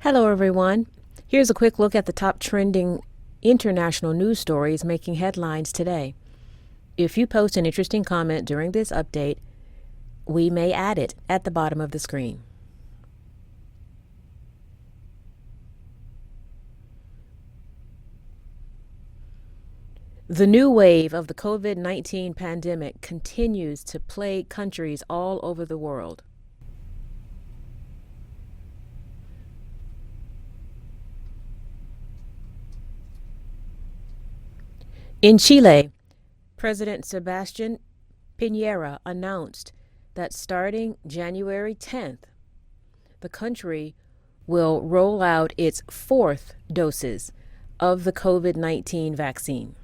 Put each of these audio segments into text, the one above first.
Hello, everyone. Here's a quick look at the top trending international news stories making headlines today. If you post an interesting comment during this update, we may add it at the bottom of the screen. The new wave of the COVID-19 pandemic continues to plague countries all over the world. In Chile, President Sebastián Piñera announced that starting January 10th, the country will roll out its fourth doses of the COVID-19 vaccine.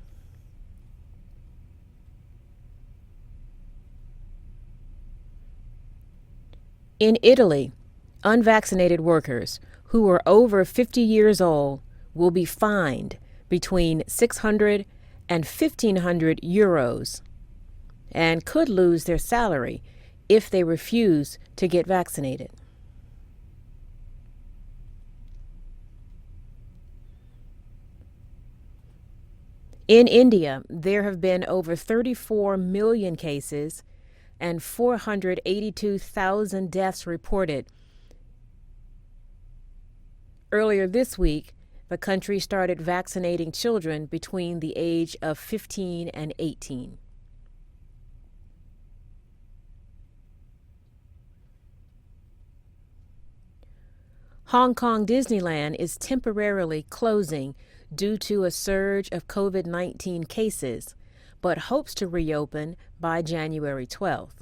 In Italy, unvaccinated workers who are over 50 years old will be fined between 600 and 1,500 euros and could lose their salary if they refuse to get vaccinated. In India, there have been over 34 million cases and 482,000 deaths reported. Earlier this week, the country started vaccinating children between the age of 15 and 18. Hong Kong Disneyland is temporarily closing due to a surge of COVID-19 cases, but hopes to reopen by January 12th.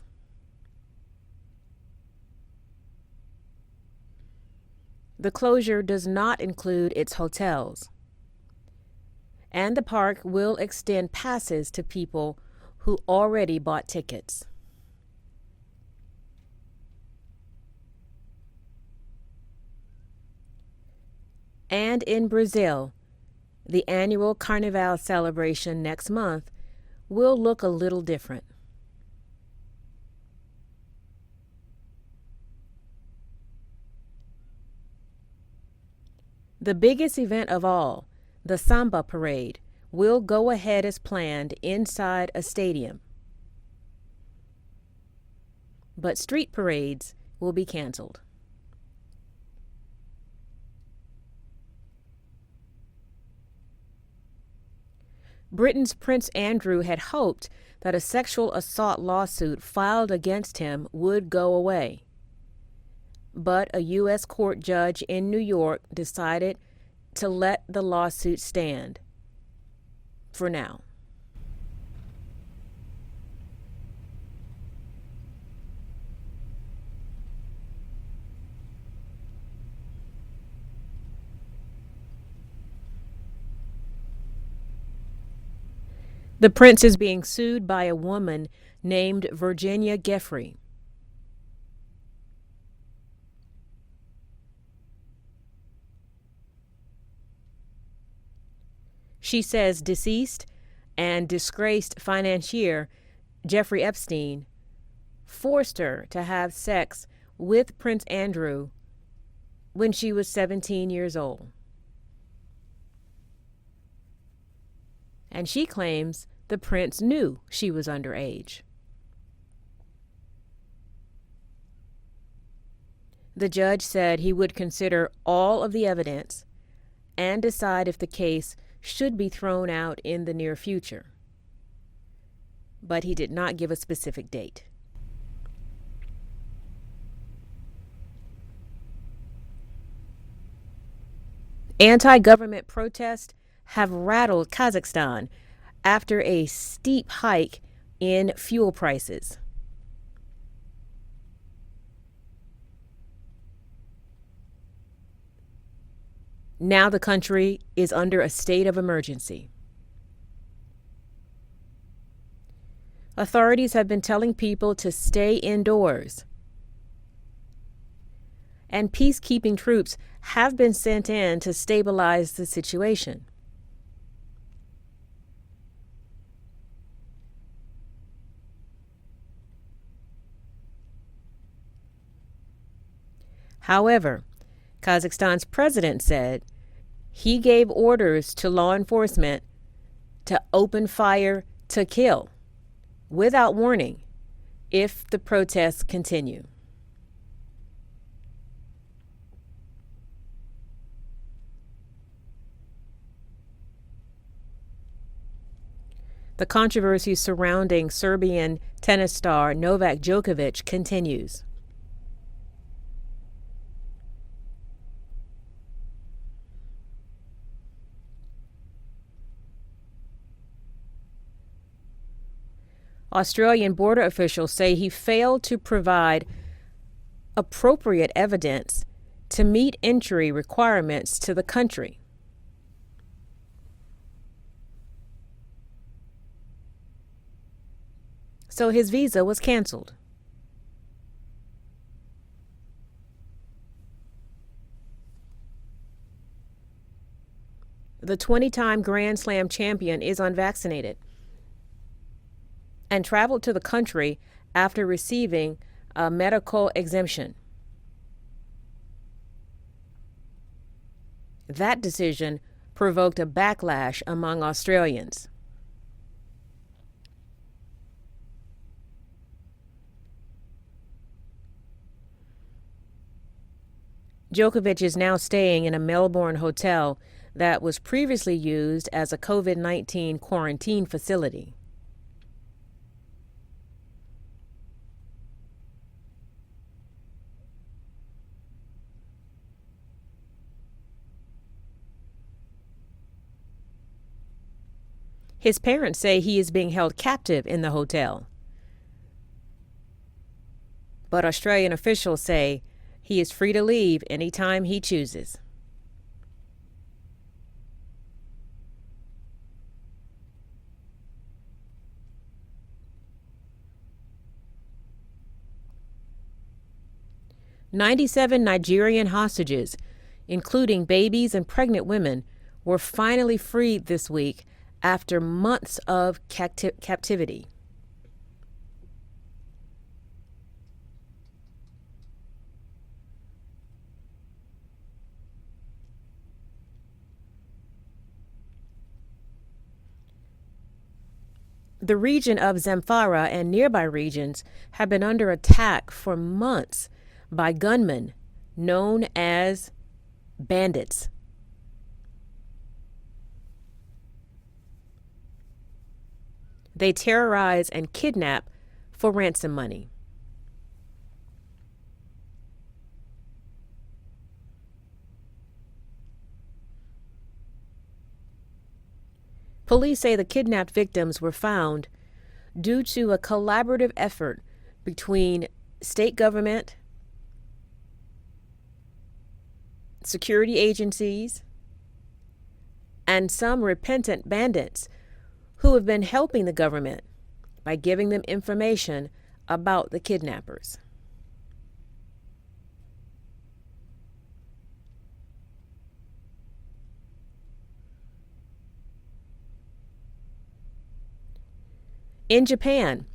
The closure does not include its hotels, and the park will extend passes to people who already bought tickets. And in Brazil, the annual carnival celebration next month will look a little different. The biggest event of all, the Samba Parade, will go ahead as planned inside a stadium. But street parades will be canceled. Britain's Prince Andrew had hoped that a sexual assault lawsuit filed against him would go away. But a U.S. court judge in New York decided to let the lawsuit stand for now. The prince is being sued by a woman named Virginia Giuffre. She says deceased and disgraced financier Jeffrey Epstein forced her to have sex with Prince Andrew when she was 17 years old. And she claims the prince knew she was underage. The judge said he would consider all of the evidence and decide if the case should be thrown out in the near future. But he did not give a specific date. Anti-government protests have rattled Kazakhstan after a steep hike in fuel prices. Now the country is under a state of emergency. Authorities have been telling people to stay indoors, and peacekeeping troops have been sent in to stabilize the situation. However, Kazakhstan's president said he gave orders to law enforcement to open fire to kill without warning if the protests continue. The controversy surrounding Serbian tennis star Novak Djokovic continues. Australian border officials say he failed to provide appropriate evidence to meet entry requirements to the country. So his visa was canceled. The 20-time Grand Slam champion is unvaccinated and traveled to the country after receiving a medical exemption. That decision provoked a backlash among Australians. Djokovic is now staying in a Melbourne hotel that was previously used as a COVID-19 quarantine facility. His parents say he is being held captive in the hotel. But Australian officials say he is free to leave anytime he chooses. "97 Nigerian hostages, including babies and pregnant women, were finally freed this week after months of captivity. The region of Zamfara and nearby regions have been under attack for months by gunmen known as bandits. They terrorize and kidnap for ransom money. Police say the kidnapped victims were found due to a collaborative effort between state government, security agencies, and some repentant bandits who have been helping the government by giving them information about the kidnappers. In Japan,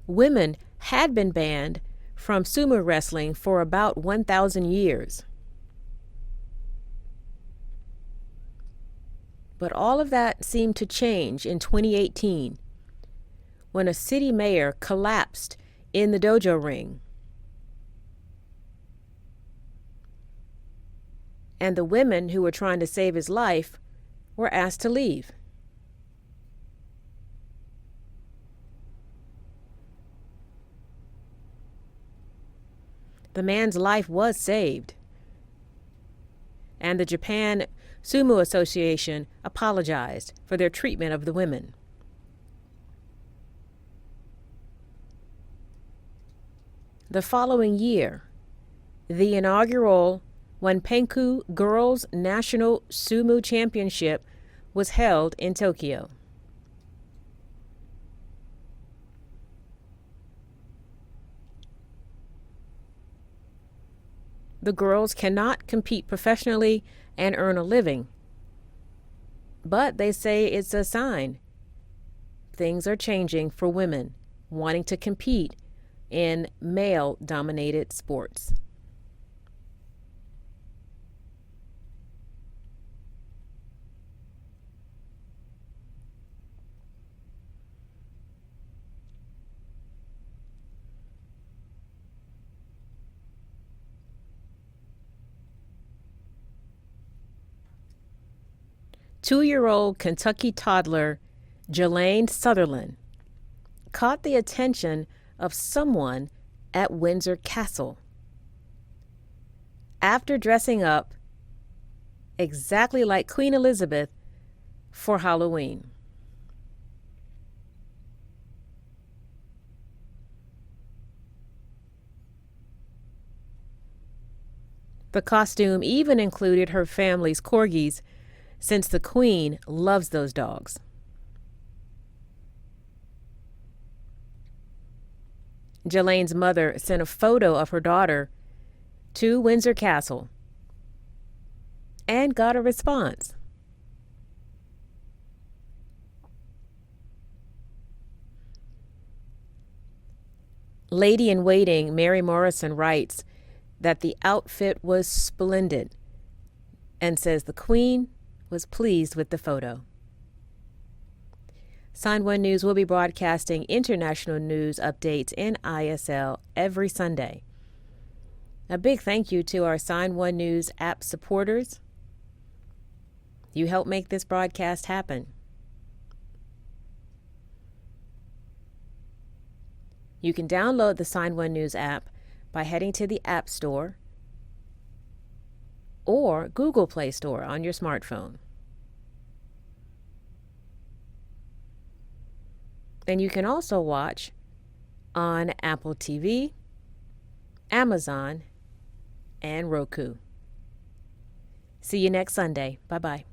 women had been banned from sumo wrestling for about 1,000 years. But all of that seemed to change in 2018 when a city mayor collapsed in the dojo ring. And the women who were trying to save his life were asked to leave. The man's life was saved, and the Japan Sumo Association apologized for their treatment of the women. The following year, the inaugural Wanpenku Girls National Sumo Championship was held in Tokyo. The girls cannot compete professionally and earn a living, but they say it's a sign things are changing for women wanting to compete in male-dominated sports. 2-year-old Kentucky toddler Jelaine Sutherland caught the attention of someone at Windsor Castle after dressing up exactly like Queen Elizabeth for Halloween. The costume even included her family's corgis, since the Queen loves those dogs. Jelaine's mother sent a photo of her daughter to Windsor Castle and got a response. Lady-in-waiting Mary Morrison writes that the outfit was splendid and says the Queen was pleased with the photo. Sign1News will be broadcasting international news updates in ISL every Sunday. A big thank you to our Sign1News app supporters. You help make this broadcast happen. You can download the Sign1News app by heading to the App Store or Google Play Store on your smartphone. And you can also watch on Apple TV, Amazon, and Roku. See you next Sunday. Bye-bye.